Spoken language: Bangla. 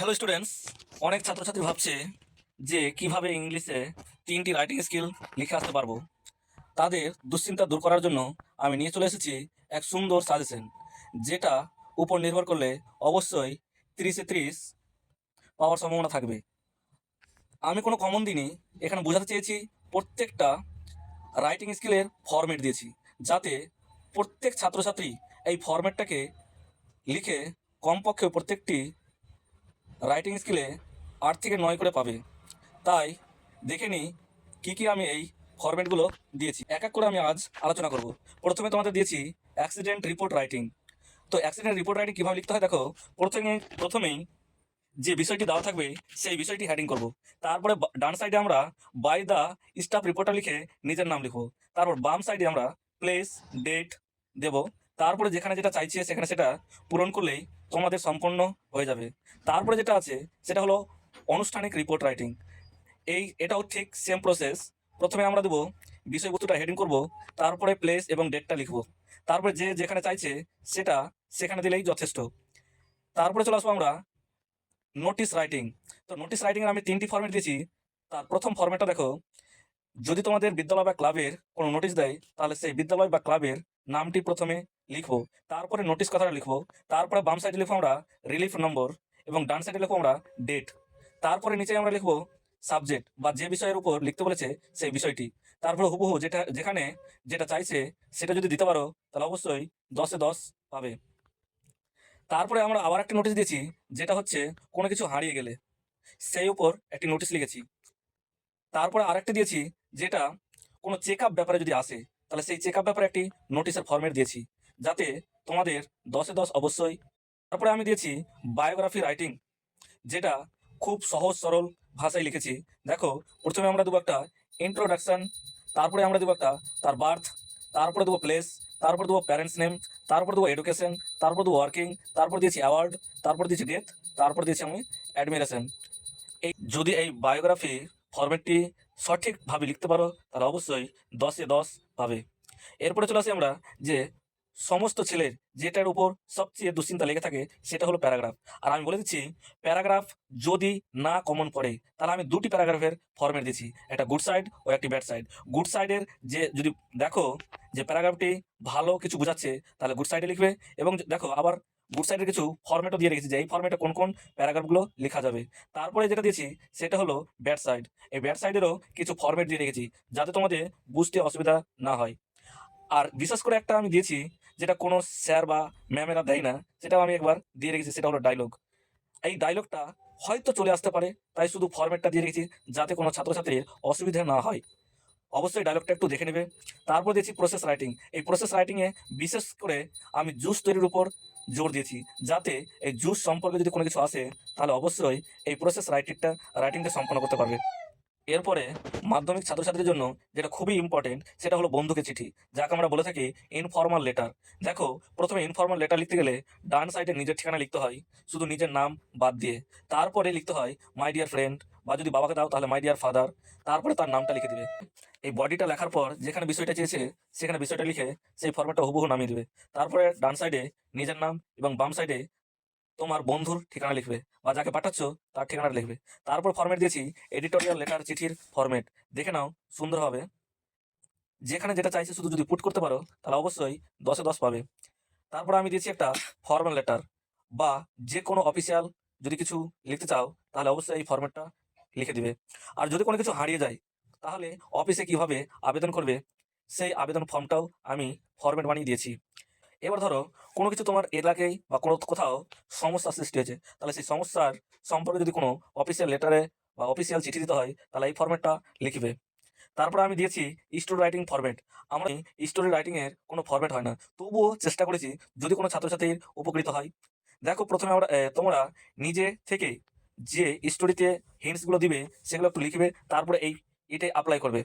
হ্যালো স্টুডেন্টস, অনেক ছাত্রছাত্রী ভাবছে যে কিভাবে ইংলিশে 3টি রাইটিং স্কিল লিখে আসতে পারবো। তাদের দুশ্চিন্তা দূর করার জন্য আমি নিয়ে চলে এসেছি এক সুন্দর সাজেশন, যেটা উপর নির্ভর করলে অবশ্যই 30-এ 30 পাওয়ার সম্ভাবনা থাকবে। আমি কোনো কমন দিনই এখানে বোঝাতে চেয়েছি, প্রত্যেকটা রাইটিং স্কিলের ফরম্যাট দিয়েছি, যাতে প্রত্যেক ছাত্রছাত্রী এই ফরম্যাটটাকে লিখে কমপক্ষে প্রত্যেকটি রাইটিং স্কিলে 8 থেকে 9 করে পাবে। তাই দেখে নিই কী কী আমি এই ফরম্যাটগুলো দিয়েছি। এক এক করে আমি আজ আলোচনা করব। প্রথমে তোমাদের দিয়েছি অ্যাক্সিডেন্ট রিপোর্ট রাইটিং। তো অ্যাক্সিডেন্ট রিপোর্ট রাইটিং কীভাবে লিখতে হয় দেখো। প্রথমেই যে বিষয়টি দেওয়া থাকবে সেই বিষয়টি হেডিং করব। তারপরে ডান সাইডে আমরা বাই দ্য স্টাফ রিপোর্টার লিখে নিজের নাম লিখব। তারপর বাম সাইডে আমরা প্লেস ডেট দেব। তারপরে যেখানে যেটা চাইছে সেখানে সেটা পূরণ করলেই তোমাদের সম্পন্ন হয়ে যাবে। তারপরে যেটা আছে সেটা হলো আনুষ্ঠানিক রিপোর্ট রাইটিং। এটাও ঠিক সেম প্রসেস। প্রথমে আমরা দেবো বিষয়বস্তুটা হেডিং করব, তারপরে প্লেস এবং ডেটটা লিখব, তারপরে যে যেখানে চাইছে সেটা সেখানে দিলেই যথেষ্ট। তারপরে চলে আসবো আমরা নোটিশ রাইটিং। তো নোটিশ রাইটিংয়ের আমি 3টি ফরম্যাট দিয়েছি। তার প্রথম ফরম্যাটটা দেখো, যদি তোমাদের বিদ্যালয় বা ক্লাবের কোনো নোটিশ দেয় তাহলে সেই বিদ্যালয় বা ক্লাবের নামটি প্রথমে লিখবো, তারপরে নোটিশ কথাটা লিখবো, তারপরে বাম সাইডে লিখবো আমরা রিলিফ নম্বর এবং ডান সাইডে লিখবো আমরা ডেট। তারপরে নিচে আমরা লিখবো সাবজেক্ট বা যে বিষয়ের উপর লিখতে বলেছে সেই বিষয়টি। তারপরে হুবহু যেখানে যেটা চাইছে সেটা যদি দিতে পারো তাহলে অবশ্যই 10-এ 10 পাবে। তারপরে আমরা আবার একটি নোটিশ দিয়েছি, যেটা হচ্ছে কোনো কিছু হারিয়ে গেলে সেই উপর একটি নোটিশ লিখেছি। তারপরে আরেকটি দিয়েছি, যেটা কোনো চেক আপ ব্যাপারে যদি আসে তাহলে সেই চেক আপ ব্যাপারে একটি নোটিশের ফরম্যাট দিয়েছি, যাতে তোমাদের 10-এ 10 অবশ্যই। তারপরে আমি দিয়েছি বায়োগ্রাফি রাইটিং, যেটা খুব সহজ সরল ভাষায় লিখেছি। দেখো, প্রথমে আমরা দেবো একটা ইন্ট্রোডাকশন, তারপরে আমরা দেবো একটা তার বার্থ, তারপরে দেবো প্লেস, তারপরে দেবো প্যারেন্টস নেম, তারপর দেবো এডুকেশন, তারপর দেবো ওয়ার্কিং, তারপর দিয়েছি অ্যাওয়ার্ড, তারপর দিয়েছি ডেথ, তারপর দিয়েছি আমি অ্যাডমিরেশন। যদি এই বায়োগ্রাফি ফরম্যাটটি সঠিকভাবে লিখতে পারো তাহলে অবশ্যই 10-এ 10 পাবে। এরপরে চলে আসি আমরা যে সমস্ত ছেলের যেটার উপর সবচেয়ে দুশ্চিন্তা লেগে থাকে সেটা হলো প্যারাগ্রাফ। আর আমি বলে দিচ্ছি, প্যারাগ্রাফ যদি না কমন পড়ে তাহলে আমি 2টি প্যারাগ্রাফের ফরম্যাট দিচ্ছি, একটা গুড সাইড ও একটি ব্যাড সাইড। গুড সাইডের যে যদি দেখো যে প্যারাগ্রাফটি ভালো কিছু বোঝাচ্ছে তাহলে গুড সাইডে লিখবে, এবং দেখো আবার গুড সাইডের কিছু ফরম্যাটও দিয়ে রেখেছি যে এই ফরম্যাটে কোন কোন প্যারাগ্রাফগুলো লেখা যাবে। তারপরে যেটা দিয়েছি সেটা হলো ব্যাড সাইড। এই ব্যাড সাইডেরও কিছু ফরম্যাট দিয়ে রেখেছি যাতে তোমাদের বুঝতে অসুবিধা না হয়। আর বিশেষ করে একটা আমি দিয়েছি যেটা কোনো স্যার বা ম্যামেরা দেয় না, সেটাও আমি একবার দিয়ে রেখেছি, সেটা হলো ডায়লগ। এই ডায়লগটা হয়তো চলে আসতে পারে, তাই শুধু ফরম্যাটটা দিয়ে রেখেছি যাতে কোনো ছাত্রছাত্রীর অসুবিধা না হয়। অবশ্যই ডায়লগটা একটু দেখে নেবে। তারপর দিয়েছি প্রসেস রাইটিং। এই প্রসেস রাইটিংয়ে বিশেষ করে আমি জুস তৈরির উপর জোর দিয়েছি, যাতে এই জুস সম্পর্কে যদি কোনো কিছু আসে তাহলে অবশ্যই এই প্রসেস রাইটিংটা সম্পন্ন করতে পারবে। এরপরে মাধ্যমিক ছাত্রছাত্রীর জন্য যেটা খুবই ইম্পর্টেন্ট সেটা হলো বন্ধুকে চিঠি, যাকে আমরা বলে থাকি ইনফর্মাল লেটার। দেখো, প্রথমে ইনফর্মাল লেটার লিখতে গেলে ডান সাইডে নিজের ঠিকানা লিখতে হয়, শুধু নিজের নাম বাদ দিয়ে। তারপরে লিখতে হয় মাই ডিয়ার ফ্রেন্ড, বা যদি বাবাকে দাও তাহলে মাই ডিয়ার ফাদার, তারপরে তার নামটা লিখে দিবে। এই বডিটা লেখার পর যেখানে বিষয়টা চেয়েছে সেখানে বিষয়টা লিখে সেই ফরম্যাটটা হুবহু নামিয়ে দেবে। তারপরে ডান সাইডে নিজের নাম এবং বাম সাইডে তোমার বন্ধুর ঠিকানা লিখবে বা যাকে পাঠাচ্ছ তার ঠিকানাটা লিখবে। তারপর ফরম্যাট দিয়েছি এডিটোরিয়াল লেটার, চিঠির ফরম্যাট। দেখে নাও সুন্দরভাবে, যেখানে যেটা চাইছে শুধু যদি পুট করতে পারো তাহলে অবশ্যই 10-এ 10 পাবে। তারপর আমি দিয়েছি একটা ফর্মাল লেটার, বা যে কোনো অফিসিয়াল যদি কিছু লিখতে চাও তাহলে অবশ্যই এই ফরম্যাটটা লিখে দিবে। আর যদি কোনো কিছু হারিয়ে যায় তাহলে অফিসে কিভাবে আবেদন করবে সেই আবেদন ফর্মটাও আমি ফরম্যাট বানিয়ে দিয়েছি। এবার ধরো কোনো কিছু তোমার এলাকায় বা কোনো কোথাও সমস্যা সৃষ্টি হয়েছে, তাহলে সেই সমস্যার সম্পর্কে যদি কোনো অফিসিয়াল লেটারে বা অফিসিয়াল চিঠি দিতে হয় তাহলে এই ফরম্যাটটা লিখবে। তারপর আমি দিয়েছি স্টোরি রাইটিং ফরম্যাট। আমরা স্টোরি রাইটিংয়ের কোনো ফরম্যাট হয় না, তবুও চেষ্টা করেছি যদি কোনো ছাত্রছাত্রীর উপকৃত হয়। দেখো, প্রথমে আমরা তোমরা নিজে থেকে যে স্টোরিতে হিন্টসগুলো দিবে সেগুলো একটু লিখবে, তারপরে এটাই অ্যাপ্লাই করবে।